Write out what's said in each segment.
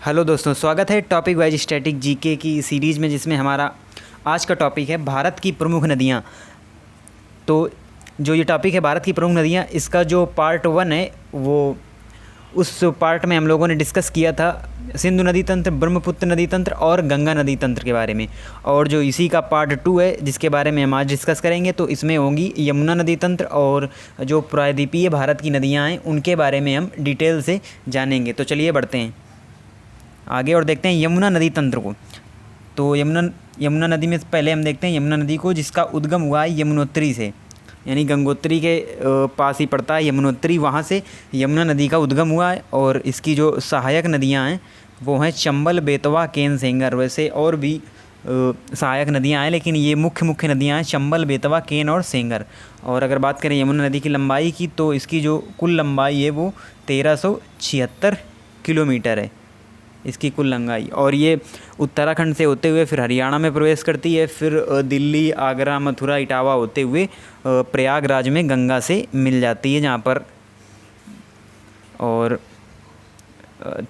Hello दोस्तों, स्वागत है टॉपिक वाइज स्टैटिक जीके की सीरीज़ में, जिसमें हमारा आज का टॉपिक है भारत की प्रमुख नदियाँ। तो जो ये टॉपिक है भारत की प्रमुख नदियाँ, इसका जो पार्ट 1 है वो उस पार्ट में हम लोगों ने डिस्कस किया था सिंधु नदी तंत्र, ब्रह्मपुत्र नदी तंत्र और गंगा नदी तंत्र के बारे में। और जो इसी का पार्ट 2 है जिसके बारे में हम आज डिस्कस करेंगे, तो इसमें होंगी यमुना नदी तंत्र और जो प्रायद्वीपीय भारत की नदियाँ हैं उनके बारे में हम डिटेल से जानेंगे। तो चलिए बढ़ते हैं आगे और देखते हैं यमुना नदी तंत्र को। तो यमुना नदी में पहले हम देखते हैं यमुना नदी को, जिसका उद्गम हुआ है यमुनोत्री से, यानी गंगोत्री के पास ही पड़ता है यमुनोत्री, वहाँ से यमुना नदी का उद्गम हुआ है। और इसकी जो सहायक नदियाँ हैं वो हैं चंबल, बेतवा, केन, सेंगर। वैसे और भी सहायक नदियाँ हैं, लेकिन ये मुख्य नदियाँ हैं चंबल, बेतवा, केन और सेंगर। और अगर बात करें यमुना नदी की लंबाई की, तो इसकी जो कुल लंबाई है वो 1376 किलोमीटर है, इसकी कुल लंबाई। और ये उत्तराखंड से होते हुए फिर हरियाणा में प्रवेश करती है, फिर दिल्ली, आगरा, मथुरा, इटावा होते हुए प्रयागराज में गंगा से मिल जाती है, जहाँ पर और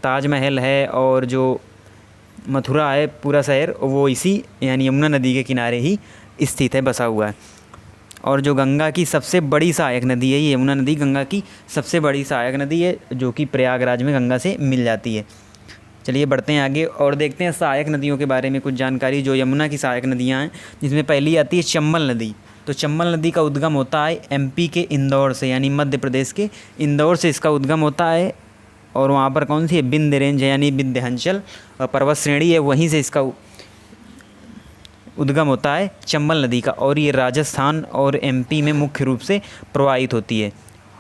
ताजमहल है और जो मथुरा है पूरा शहर वो इसी यानी यमुना नदी के किनारे ही स्थित है, बसा हुआ है। और जो गंगा की सबसे बड़ी सहायक नदी है, ये यमुना नदी गंगा की सबसे बड़ी सहायक नदी है, जो कि प्रयागराज में गंगा से मिल जाती है। चलिए बढ़ते हैं आगे और देखते हैं सहायक नदियों के बारे में कुछ जानकारी। जो यमुना की सहायक नदियां हैं, जिसमें पहली आती है चंबल नदी। तो चंबल नदी का उद्गम होता है एमपी के इंदौर से, यानी मध्य प्रदेश के इंदौर से इसका उद्गम होता है। और वहाँ पर कौन सी है, विंध्य रेंज है, यानी विंध्याचल पर्वत श्रेणी है, वहीं से इसका उद्गम होता है चंबल नदी का। और ये राजस्थान और एमपी में मुख्य रूप से प्रवाहित होती है।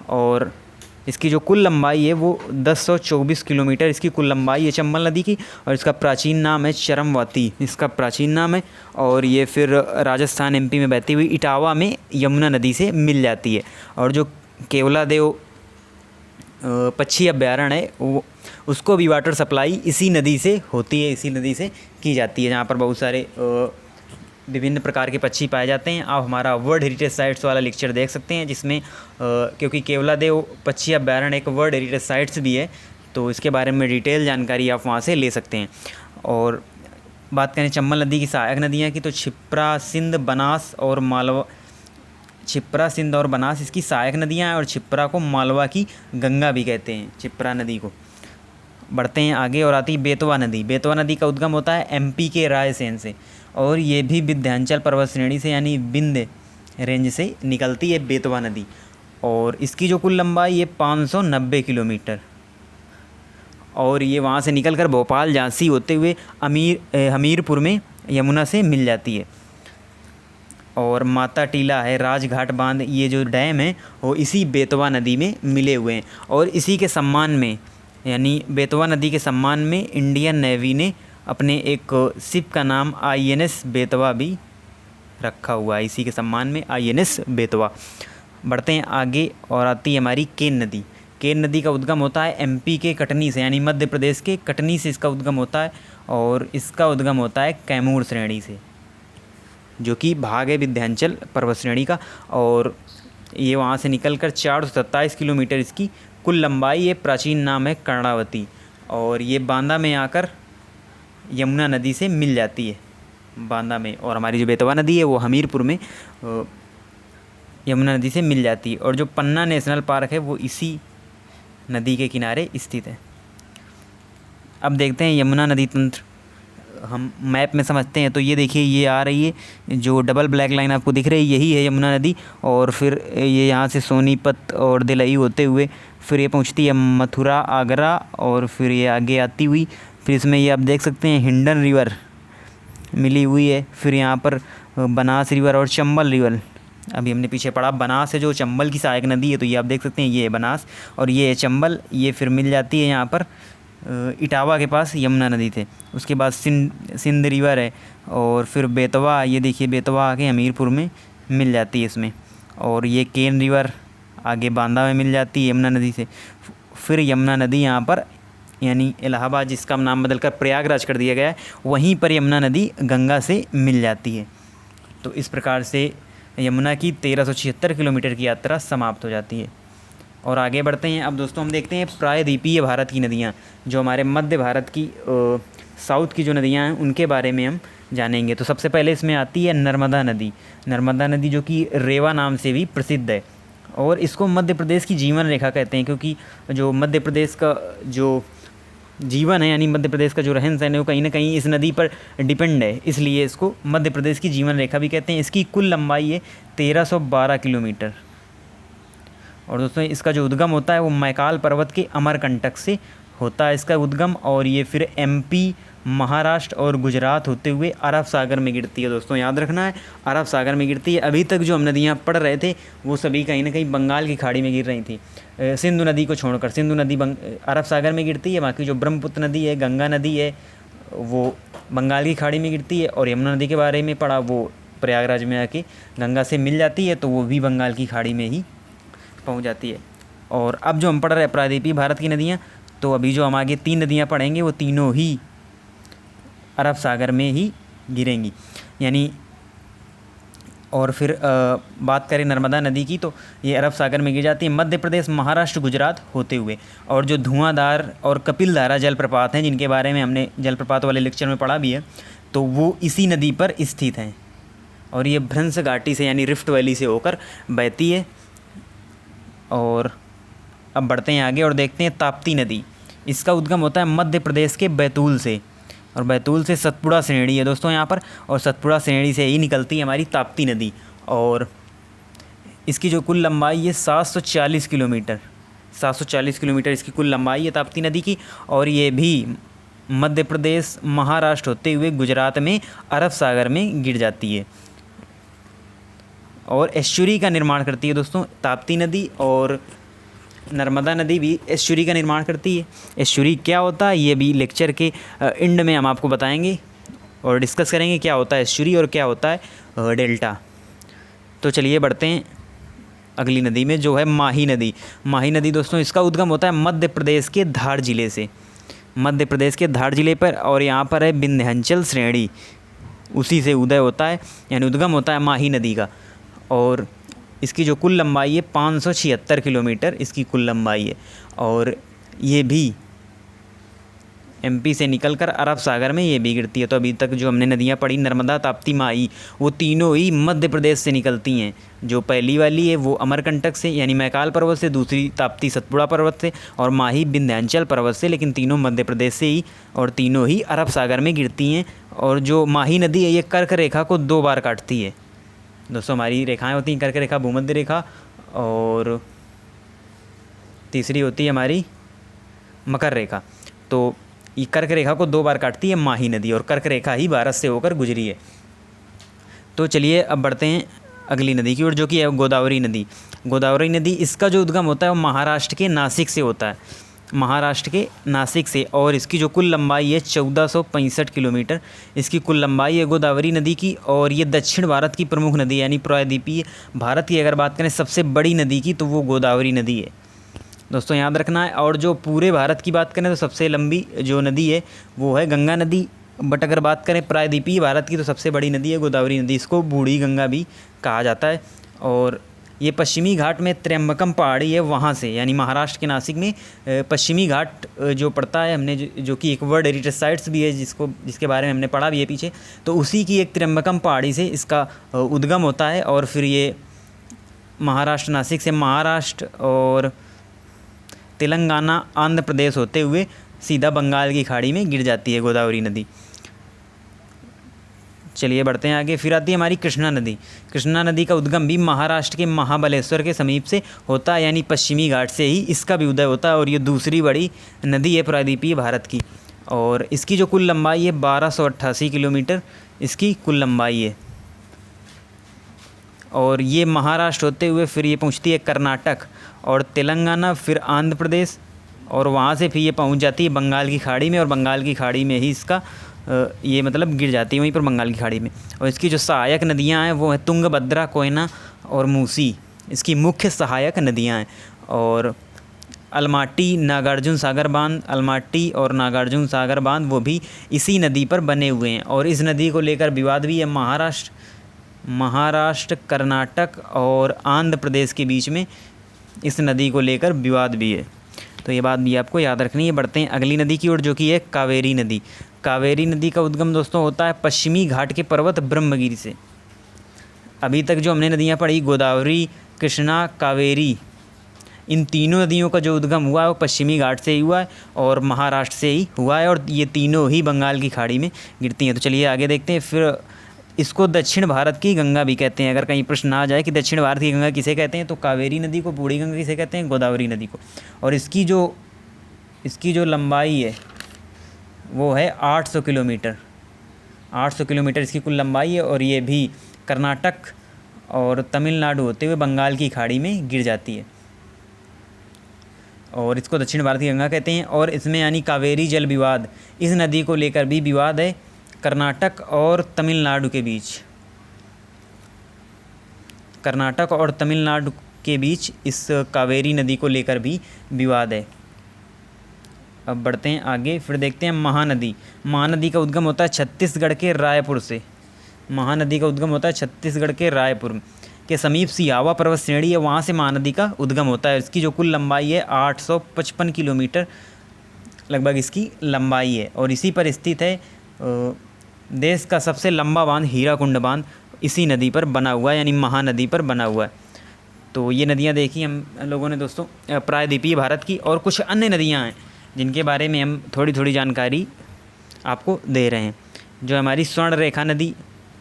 और इसकी जो कुल लंबाई है वो 1024 किलोमीटर इसकी कुल लंबाई है चंबल नदी की। और इसका प्राचीन नाम है चरमवती, इसका प्राचीन नाम है। और ये फिर राजस्थान एमपी में बहती हुई इटावा में यमुना नदी से मिल जाती है। और जो केवलादेव पक्षी अभ्यारण्य है वो, उसको भी वाटर सप्लाई इसी नदी से होती है, इसी नदी से की जाती है, जहाँ पर बहुत सारे विभिन्न प्रकार के पक्षी पाए जाते हैं। आप हमारा वर्ल्ड हेरिटेज साइट्स वाला लेक्चर देख सकते हैं, जिसमें क्योंकि केवलादेव पक्षी अभ्यारण्य एक वर्ल्ड हेरिटेज साइट्स भी है, तो इसके बारे में डिटेल जानकारी आप वहाँ से ले सकते हैं। और बात करें चंबल नदी की सहायक नदियाँ की, तो छिप्रा, सिंध, बनास और मालवा, छिप्रा, सिंध और बनास इसकी सहायक नदियाँ हैं। और छिप्रा को मालवा की गंगा भी कहते हैं, छिप्रा नदी को। बढ़ते हैं आगे और आती है बेतवा नदी। बेतवा नदी का उद्गम होता है एमपी के रायसेन से, और ये भी विंध्याचल पर्वत श्रेणी से यानी विंध्य रेंज से निकलती है बेतवा नदी। और इसकी जो कुल लंबाई है 590 किलोमीटर। और ये वहाँ से निकलकर भोपाल, झांसी होते हुए हमीरपुर में यमुना से मिल जाती है। और माता टीला है, राजघाट बांध, ये जो डैम है वो इसी बेतवा नदी में मिले हुए हैं। और इसी के सम्मान में, यानी बेतवा नदी के सम्मान में, इंडियन नेवी ने अपने एक शिप का नाम INS बेतवा भी रखा हुआ है, इसी के सम्मान में INS बेतवा। बढ़ते हैं आगे और आती है हमारी केन नदी। केन नदी का उद्गम होता है एमपी के कटनी से, यानी मध्य प्रदेश के कटनी से इसका उद्गम होता है। और इसका उद्गम होता है कैमूर श्रेणी से, जो कि भाग है विंध्याचल पर्वत श्रेणी का। और ये वहाँ से निकलकर 427 किलोमीटर इसकी कुल लंबाई है, प्राचीन नाम है कर्णावती। और ये बांदा में आकर यमुना नदी से मिल जाती है, बांदा में। और हमारी जो बेतवा नदी है वो हमीरपुर में यमुना नदी से मिल जाती है। और जो पन्ना नेशनल पार्क है वो इसी नदी के किनारे स्थित है। अब देखते हैं यमुना नदी तंत्र, हम मैप में समझते हैं। तो ये देखिए, ये आ रही है जो डबल ब्लैक लाइन आपको दिख रही है, यही है यमुना नदी। और फिर ये यहाँ से सोनीपत और दिलई होते हुए फिर ये पहुँचती है मथुरा, आगरा, और फिर ये आगे आती हुई फिर इसमें ये आप देख सकते हैं हिंडन रिवर मिली हुई है। फिर यहाँ पर बनास रिवर और चंबल रिवर, अभी हमने पीछे पढ़ा बनास है जो चंबल की सहायक नदी है, तो ये आप देख सकते हैं ये है बनास और ये है चंबल। ये फिर मिल जाती है यहाँ पर इटावा के पास यमुना नदी थे। उसके बाद सिंध रिवर है। और फिर बेतवा, ये देखिए बेतवा आके हमीरपुर में मिल जाती है इसमें। और ये केन रिवर आगे बांदा में मिल जाती है यमुना नदी से। फिर यमुना नदी यहाँ पर, यानी इलाहाबाद जिसका नाम बदलकर प्रयागराज कर दिया गया है, वहीं पर यमुना नदी गंगा से मिल जाती है। तो इस प्रकार से यमुना की 1376 किलोमीटर की यात्रा समाप्त हो जाती है। और आगे बढ़ते हैं। अब दोस्तों हम देखते हैं प्रायद्वीपीय भारत की नदियाँ, जो हमारे मध्य भारत की साउथ की जो नदियाँ हैं उनके बारे में हम जानेंगे। तो सबसे पहले इसमें आती है नर्मदा नदी। नर्मदा नदी जो कि रेवा नाम से भी प्रसिद्ध है, और इसको मध्य प्रदेश की जीवन रेखा कहते हैं, क्योंकि जो मध्य प्रदेश का जो जीवन है, यानी मध्य प्रदेश का जो रहन सहन है, वो कहीं ना कहीं इस नदी पर डिपेंड है, इसलिए इसको मध्य प्रदेश की जीवन रेखा भी कहते हैं। इसकी कुल लंबाई है 1312 किलोमीटर। और दोस्तों इसका जो उद्गम होता है वो मैकाल पर्वत के अमरकंटक से होता है इसका उद्गम, और ये फिर एमपी, महाराष्ट्र और गुजरात होते हुए अरब सागर में गिरती है। दोस्तों याद रखना है, अरब सागर में गिरती है। अभी तक जो हम नदियाँ पढ़ रहे थे वो सभी कहीं ना कहीं बंगाल की खाड़ी में गिर रही थी, सिंधु नदी को छोड़कर। सिंधु नदी अरब सागर में गिरती है, बाकी जो ब्रह्मपुत्र नदी है, गंगा नदी है, वो बंगाल की खाड़ी में गिरती है। और यमुना नदी के बारे में पढ़ा, वो प्रयागराज में आके गंगा से मिल जाती है, तो वो भी बंगाल की खाड़ी में ही पहुंच जाती है। और अब जो हम पढ़ रहे हैं प्रायद्वीपीय भारत की नदियाँ, तो अभी जो हम आगे 3 नदियाँ पढ़ेंगे वो तीनों ही अरब सागर में ही गिरेंगी, यानी। और फिर बात करें नर्मदा नदी की, तो ये अरब सागर में गिर जाती है मध्य प्रदेश, महाराष्ट्र, गुजरात होते हुए। और जो धुआंधार और कपिलधारा जलप्रपात हैं, जिनके बारे में हमने जलप्रपात वाले लेक्चर में पढ़ा भी है, तो वो इसी नदी पर स्थित हैं, और ये भ्रंश घाटी से यानी रिफ्ट वैली से होकर बहती है। और अब बढ़ते हैं आगे और देखते हैं ताप्ती नदी। इसका उद्गम होता है मध्य प्रदेश के बैतूल से, और बैतूल से सतपुड़ा श्रेणी है दोस्तों यहाँ पर, और सतपुड़ा श्रेणी से ही निकलती है हमारी ताप्ती नदी। और इसकी जो कुल लंबाई है 740 किलोमीटर, 740 किलोमीटर इसकी कुल लंबाई है ताप्ती नदी की। और ये भी मध्य प्रदेश, महाराष्ट्र होते हुए गुजरात में अरब सागर में गिर जाती है, और एस्चुरी का निर्माण करती है दोस्तों ताप्ती नदी। और नर्मदा नदी भी एस्चुरी का निर्माण करती है। एस्चुरी क्या होता है ये भी लेक्चर के एंड में हम आपको बताएंगे और डिस्कस करेंगे क्या होता है एस्चुरी और क्या होता है डेल्टा। तो चलिए बढ़ते हैं अगली नदी में, जो है माही नदी। माही नदी दोस्तों इसका उद्गम होता है मध्य प्रदेश के धार ज़िले से, मध्य प्रदेश के धार ज़िले पर, और यहाँ पर है विंध्याचल श्रेणी, उसी से उदय होता है, यानी उद्गम होता है माही नदी का। और इसकी जो कुल लंबाई है 576 किलोमीटर इसकी कुल लंबाई है, और ये भी एमपी से निकलकर अरब सागर में ये भी गिरती है। तो अभी तक जो हमने नदियाँ पढ़ी नर्मदा, ताप्ती, माही, वो तीनों ही मध्य प्रदेश से निकलती हैं। जो पहली वाली है वो अमरकंटक से यानी मैकाल पर्वत से, दूसरी ताप्ती सतपुड़ा पर्वत से, और माही विंध्याचल पर्वत से, लेकिन तीनों मध्य प्रदेश से ही, और तीनों ही अरब सागर में गिरती हैं। और जो माही नदी है ये कर्क रेखा को 2 बार काटती है दोस्तों। हमारी रेखाएं होती हैं कर्क रेखा, भूमध्य रेखा, और तीसरी होती है हमारी मकर रेखा। तो ये कर्क रेखा को 2 बार काटती है माही नदी, और कर्क रेखा ही भारत से होकर गुजरी है। तो चलिए अब बढ़ते हैं अगली नदी की ओर, जो कि है गोदावरी नदी। गोदावरी नदी इसका जो उद्गम होता है वो महाराष्ट्र के नासिक से होता है, महाराष्ट्र के नासिक से। और इसकी जो कुल लंबाई है 1465 किलोमीटर इसकी कुल लंबाई है गोदावरी नदी की। और ये दक्षिण भारत की प्रमुख नदी है, यानी प्रायद्वीपीय भारत की अगर बात करें सबसे बड़ी नदी की, तो वो गोदावरी नदी है दोस्तों, याद रखना है। और जो पूरे भारत की बात करें तो सबसे लंबी जो नदी है वो है गंगा नदी, बट अगर बात करें प्रायद्वीपीय भारत की तो सबसे बड़ी नदी है गोदावरी नदी, इसको बूढ़ी गंगा भी कहा जाता है। और ये पश्चिमी घाट में त्र्यंबकम पहाड़ी है वहाँ से, यानी महाराष्ट्र के नासिक में पश्चिमी घाट जो पड़ता है, हमने जो कि एक वर्ल्ड हेरिटेज साइट्स भी है जिसके बारे में हमने पढ़ा भी है पीछे, तो उसी की एक त्र्यंबकम पहाड़ी से इसका उद्गम होता है। और फिर ये महाराष्ट्र नासिक से महाराष्ट्र और तेलंगाना, आंध्र प्रदेश होते हुए सीधा बंगाल की खाड़ी में गिर जाती है गोदावरी नदी। चलिए बढ़ते हैं आगे। फिर आती है हमारी कृष्णा नदी। कृष्णा नदी का उद्गम भी महाराष्ट्र के महाबलेश्वर के समीप से होता है, यानी पश्चिमी घाट से ही इसका भी उदय होता है। और ये दूसरी बड़ी नदी है प्रायद्वीपीय भारत की, और इसकी जो कुल लंबाई है 1288 किलोमीटर इसकी कुल लंबाई है। और ये महाराष्ट्र होते हुए फिर ये पहुंचती है कर्नाटक और तेलंगाना, फिर आंध्र प्रदेश, और वहाँ से फिर ये पहुंच जाती है बंगाल की खाड़ी में, और बंगाल की खाड़ी में ही इसका ये मतलब गिर जाती है वहीं पर बंगाल की खाड़ी में। और इसकी जो सहायक नदियाँ हैं वो है तुंगभद्रा, कोयना और मूसी, इसकी मुख्य सहायक नदियाँ हैं। और अलमाटी, नागार्जुन सागर बांध, अलमाटी और नागार्जुन सागर बांध वो भी इसी नदी पर बने हुए हैं। और इस नदी को लेकर विवाद भी है महाराष्ट्र, कर्नाटक और आंध्र प्रदेश के बीच में इस नदी को लेकर विवाद भी है। तो ये बात भी आपको याद रखनी है। बढ़ते हैं अगली नदी की ओर, जो कि है कावेरी नदी। कावेरी नदी का उद्गम दोस्तों होता है पश्चिमी घाट के पर्वत ब्रह्मगिरि से। अभी तक जो हमने नदियाँ पढ़ी, गोदावरी, कृष्णा, कावेरी, इन तीनों नदियों का जो उद्गम हुआ है वो पश्चिमी घाट से ही हुआ है और महाराष्ट्र से ही हुआ है, और ये तीनों ही बंगाल की खाड़ी में गिरती हैं। तो चलिए आगे देखते हैं। फिर इसको दक्षिण भारत की गंगा भी कहते हैं। अगर कहीं प्रश्न आ जाए कि दक्षिण भारत की गंगा किसे कहते हैं, तो कावेरी नदी को, बूढ़ी गंगा किसे कहते हैं, गोदावरी नदी को। और इसकी जो लंबाई है वो है 800 किलोमीटर। 800 किलोमीटर इसकी कुल लंबाई है, और ये भी कर्नाटक और तमिलनाडु होते हुए बंगाल की खाड़ी में गिर जाती है, और इसको दक्षिण भारत की गंगा कहते हैं। और इसमें यानी कावेरी जल विवाद, इस नदी को लेकर भी विवाद है कर्नाटक और तमिलनाडु के बीच। कर्नाटक और तमिलनाडु के बीच इस कावेरी नदी को लेकर भी विवाद है। अब बढ़ते हैं आगे, फिर देखते हैं महानदी। महानदी का उद्गम होता है छत्तीसगढ़ के रायपुर से। महानदी का उद्गम होता है छत्तीसगढ़ के रायपुर के समीप सियावा पर्वत श्रेणी है, वहाँ से महानदी का उद्गम होता है। इसकी जो कुल लंबाई है 855 किलोमीटर लगभग इसकी लंबाई है, और इसी पर स्थित है देश का सबसे लंबा बांध, हीराकुंड बांध, इसी नदी पर बना हुआ है, यानी महानदी पर बना हुआ है। तो ये नदियाँ देखी हम लोगों ने दोस्तों प्रायद्वीपीय भारत की, और कुछ अन्य नदियाँ हैं जिनके बारे में हम थोड़ी थोड़ी जानकारी आपको दे रहे हैं। जो हमारी स्वर्ण रेखा नदी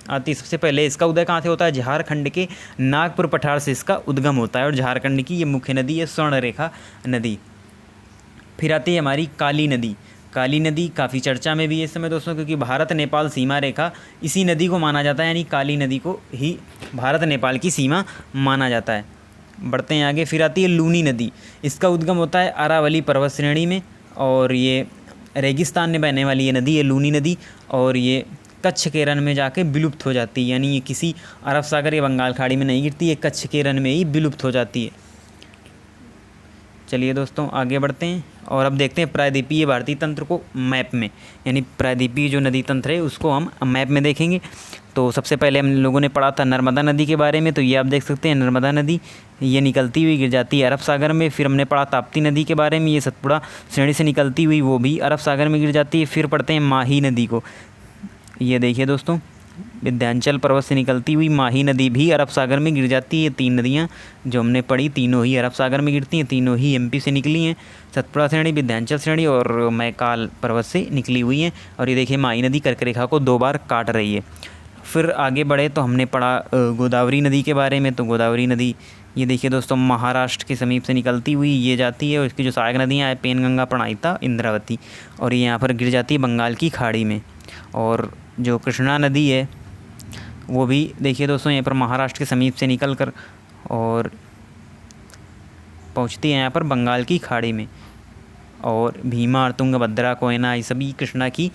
आती है, सबसे पहले इसका उदय कहाँ से होता है, झारखंड के नागपुर पठार से इसका उद्गम होता है, और झारखंड की ये मुख्य नदी है स्वर्ण रेखा नदी। फिर आती है हमारी काली नदी। काली नदी काफ़ी चर्चा में भी है इस समय दोस्तों, क्योंकि भारत नेपाल सीमा रेखा इसी नदी को माना जाता है, यानी काली नदी को ही भारत नेपाल की सीमा माना जाता है। बढ़ते हैं आगे, फिर आती है लूनी नदी। इसका उद्गम होता है अरावली पर्वत श्रेणी में, और ये रेगिस्तान में बहने वाली ये नदी है लूनी नदी, और ये कच्छ के रन में जाके विलुप्त हो जाती है, यानी ये किसी अरब सागर या बंगाल खाड़ी में नहीं गिरती है, कच्छ के रन में ही विलुप्त हो जाती है। चलिए दोस्तों आगे बढ़ते हैं, और अब देखते हैं प्रायद्वीपीय भारतीय तंत्र को मैप में, यानी प्रायद्वीपीय जो नदी तंत्र है उसको हम मैप में देखेंगे। तो सबसे पहले हम लोगों ने पढ़ा था नर्मदा नदी के बारे में, तो ये आप देख सकते हैं नर्मदा नदी ये निकलती हुई गिर जाती है अरब सागर में। फिर हमने पढ़ा ताप्ती नदी के बारे में, ये सतपुड़ा श्रेणी से निकलती हुई वो भी अरब सागर में गिर जाती है। फिर पढ़ते हैं माही नदी को, ये देखिए दोस्तों विंध्याचल पर्वत से निकलती हुई माही नदी भी अरब सागर में गिर जाती है। तीन नदियाँ जो हमने पढ़ी तीनों ही अरब सागर में गिरती हैं, तीनों ही एमपी से निकली हैं, सतपुड़ा श्रेणी, विंध्याचल श्रेणी और मैकाल पर्वत से निकली हुई हैं। और ये देखिए माही नदी कर्क रेखा को 2 बार काट रही है। फिर आगे बढ़े तो हमने पढ़ा गोदावरी नदी के बारे में। तो गोदावरी नदी ये देखिए दोस्तों महाराष्ट्र के समीप से निकलती हुई ये जाती है, और इसकी जो सहायक नदियाँ हैं पेनगंगा, प्रणहिता, इंद्रावती, और ये यहाँ पर गिर जाती है बंगाल की खाड़ी में। और जो कृष्णा नदी है वो भी देखिए दोस्तों यहाँ पर महाराष्ट्र के समीप से निकल कर और पहुँचती है यहाँ पर बंगाल की खाड़ी में। और भीमा और तुंगभद्रा, कोयना, ये सभी कृष्णा की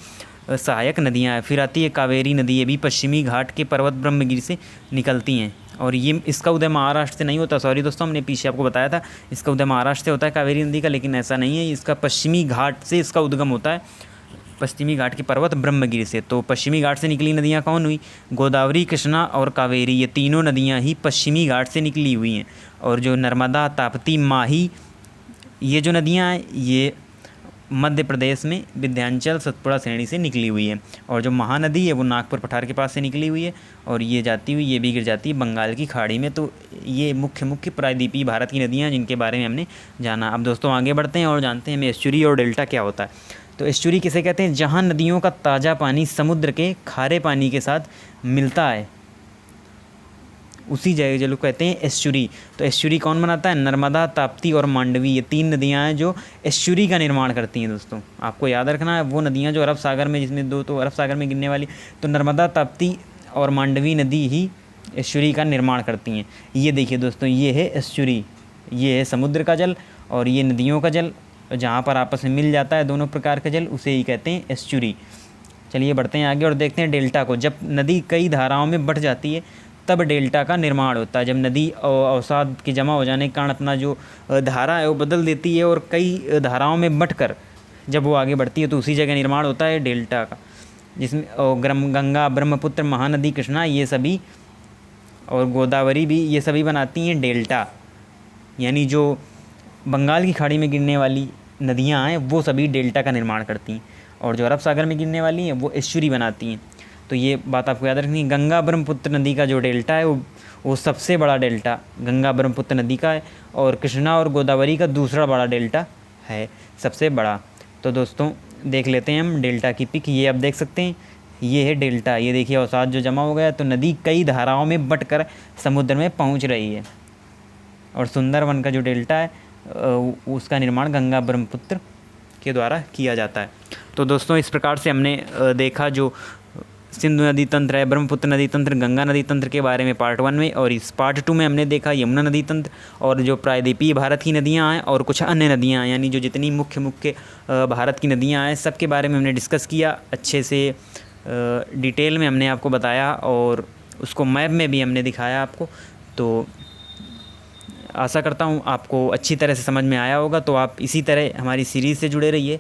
सहायक नदियाँ हैं। फिर आती है कावेरी नदी, ये भी पश्चिमी घाट के पर्वत ब्रह्मगिरि से निकलती हैं, और ये इसका उदय महाराष्ट्र से नहीं होता। सॉरी दोस्तों, हमने पीछे आपको बताया था इसका उदय महाराष्ट्र से होता है कावेरी नदी का, लेकिन ऐसा नहीं है, इसका पश्चिमी घाट से इसका उद्गम होता है, पश्चिमी घाट के पर्वत ब्रह्मगिरि से। तो पश्चिमी घाट से निकली नदियाँ कौन हुई, गोदावरी, कृष्णा और कावेरी, ये तीनों नदियाँ ही पश्चिमी घाट से निकली हुई हैं। और जो नर्मदा, ताप्ती, माही, ये जो नदियाँ हैं ये मध्य प्रदेश में विंध्याचल, सतपुड़ा श्रेणी से निकली हुई है। और जो महानदी है वो नागपुर पठार के पास से निकली हुई है, और ये जाती हुई ये भी गिर जाती है बंगाल की खाड़ी में। तो ये मुख्य प्रायद्वीपीय भारत की नदियाँ जिनके बारे में हमने जाना। अब दोस्तों आगे बढ़ते हैं और जानते हैं हमें एस्चुरी और डेल्टा क्या होता है। तो एस्चुरी किसे कहते हैं, जहाँ नदियों का ताज़ा पानी समुद्र के खारे पानी के साथ मिलता है उसी जगह जो कहते हैं एस्चुरी। तो एस्चुरी कौन बनाता है, नर्मदा, ताप्ती और मांडवी, ये 3 नदियाँ हैं जो एस्चुरी का निर्माण करती हैं। दोस्तों आपको याद रखना है वो नदियाँ जो अरब सागर में, जिसमें 2 तो अरब सागर में गिरने वाली, तो नर्मदा, ताप्ती और मांडवी नदी ही एस्चुरी का निर्माण करती हैं। ये देखिए दोस्तों ये है एस्चुरी, ये है समुद्र का जल, और ये नदियों का जल जहाँ पर आपस में मिल जाता है दोनों प्रकार का जल, उसे ही कहते हैं एस्चुरी। चलिए बढ़ते हैं आगे और देखते हैं डेल्टा को। जब नदी कई धाराओं में बँट जाती है तब डेल्टा का निर्माण होता है। जब नदी अवसाद के जमा हो जाने के कारण अपना जो धारा है वो बदल देती है और कई धाराओं में बँटकर जब वो आगे बढ़ती है तो उसी जगह निर्माण होता है डेल्टा का, जिसमें गंगा, ब्रह्मपुत्र, महानदी, कृष्णा, ये सभी और गोदावरी भी, ये सभी बनाती हैं डेल्टा। यानी जो बंगाल की खाड़ी में गिरने वाली नदियाँ हैं वो सभी डेल्टा का निर्माण करती हैं, और जो अरब सागर में गिरने वाली हैं वो एस्चुरी बनाती हैं। तो ये बात आपको याद रखनी है। गंगा ब्रह्मपुत्र नदी का जो डेल्टा है वो सबसे बड़ा डेल्टा गंगा ब्रह्मपुत्र नदी का है, और कृष्णा और गोदावरी का दूसरा बड़ा डेल्टा है, सबसे बड़ा। तो दोस्तों देख लेते हैं हम डेल्टा की पिक। ये आप देख सकते हैं, ये है डेल्टा। ये देखिए अवसाद जो जमा हो गया, तो नदी कई धाराओं में बंटकर समुद्र में पहुंच रही है। और सुंदरवन का जो डेल्टा है उसका निर्माण गंगा ब्रह्मपुत्र के द्वारा किया जाता है। तो दोस्तों इस प्रकार से हमने देखा जो सिंधु नदी तंत्र है, ब्रह्मपुत्र नदी तंत्र, गंगा नदी तंत्र के बारे में पार्ट 1 में, और इस पार्ट 2 में हमने देखा यमुना नदी तंत्र और जो प्रायद्वीपीय भारत की नदियाँ हैं और कुछ अन्य नदियाँ हैं, यानी जो जितनी मुख्य भारत की नदियाँ हैं सबके बारे में हमने डिस्कस किया। अच्छे से डिटेल में हमने आपको बताया और उसको मैप में भी हमने दिखाया आपको। तो आशा करता हूँ आपको अच्छी तरह से समझ में आया होगा। तो आप इसी तरह हमारी सीरीज़ से जुड़े रहिए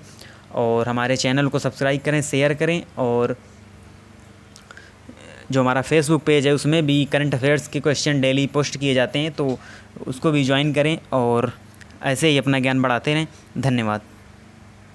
और हमारे चैनल को सब्सक्राइब करें, शेयर करें, और जो हमारा फेसबुक पेज है उसमें भी करंट अफेयर्स के क्वेश्चन डेली पोस्ट किए जाते हैं, तो उसको भी ज्वाइन करें और ऐसे ही अपना ज्ञान बढ़ाते रहें। धन्यवाद।